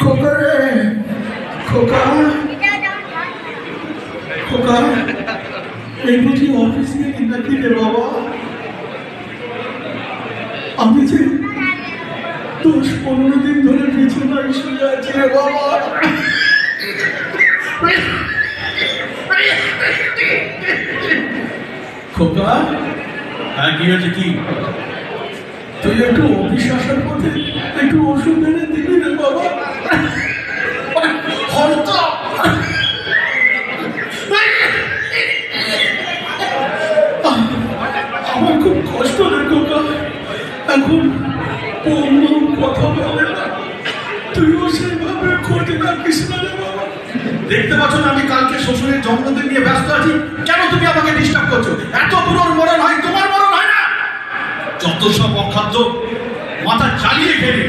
খোকা রে, খোকা খোকা, এই বুঝি অফিস থেকে নাকি রে বাবা? আমি যে 10-15 দিন ধরে বিছানায় শুয়ে আছি রে বাবা। খোকা, হ্যাঁ কি হয়েছে? কি তুই একটু অফিস আসার পথে একটু ওষুধ এনে দিবি রে বাবা? আমার খুব কষ্ট রে খোকা, এখন কথা বলে না, তুইও সেইভাবে খোঁজ রাখিস না রে বাবা। দেখতে পাচ্ছ না আমি কালকে শ্বশুরের জন্মদিন নিয়ে ব্যস্ত আছি? কেন তুমি আমাকে ডিস্টার্ব করছো? এত বুড়োর মরণ হয়, তোমার মরণ হয় না? যত সব অখাদ্য, মাথা চালিয়ে ফেলে।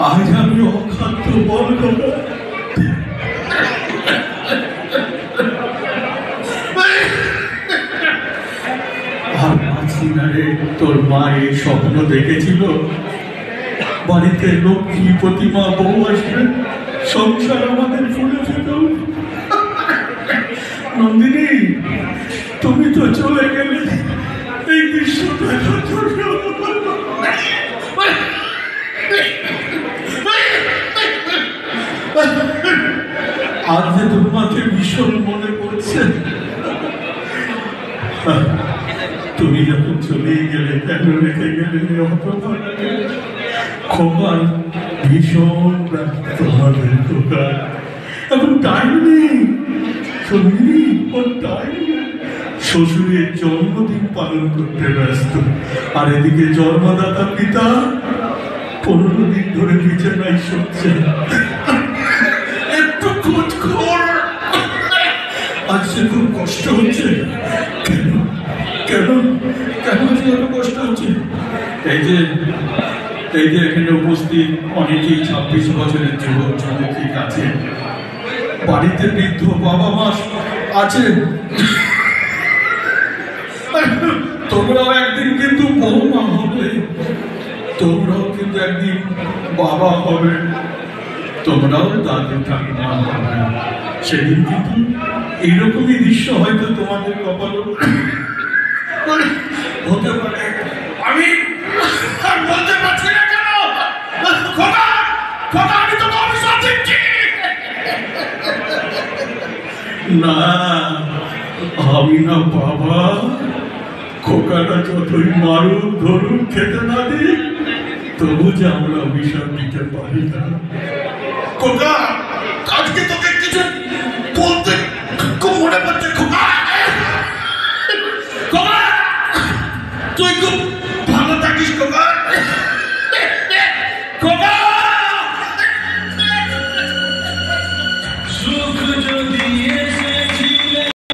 আজ আমি অখাদ্য বল খোকা। তোর মা এই স্বপ্ন দেখেছিল বাড়িতে লক্ষ্মী প্রতিমা বউ আসবে, সংসার আমাদের ফুলে ফেটে। নন্দিনী, তুমি তো চলে গেলে এই দৃশ্য দেখার জন্য। আজ যে তোমাকে ভীষণ মনে পড়ছে। তুমি যখন চলেই গেলে, কেন রেখে গেলে খোকার ভীষণ ব্যস্ত হবে খোকা। এখন টাইম নেই, শুনলি, ওর টাইম নেই। শ্বশুরের জন্মদিন পালন করতে ব্যস্ত, আর এদিকে জন্মদাতা পিতা 15 দিন ধরে বিছানায় শুচ্ছে। একটু খোঁজ খবর। আজ সে খুব কষ্ট হচ্ছে। কেন কেন কেন এত কষ্ট হচ্ছে? এই যে এখানে উপস্থিত অনেকেই 26 বছরের যুবক যুবতী আছে, বাড়িতে বৃদ্ধ বাবা মা আছে। তোমরাও একদিন কিন্তু বৌমা হবে, তোমরাও কিন্তু একদিন বাবা হবে, তোমরাও দাদু ঠাকুমা হবে। সেদিন কিন্তু এইরকমই দৃশ্য হয়তো তোমাদের কপালে হতে পারে। আমি বলতে পারছি না কেন? খোকা, খোকা, আমি তো অভিশাপ দিচ্ছি। না, আমি না বাবা। খোকাটা যতই মারুক ধরুক খেতে না দিই, তবু যে আমরা অভিশাপ দিতে পারি না। খোকা, আজকে তো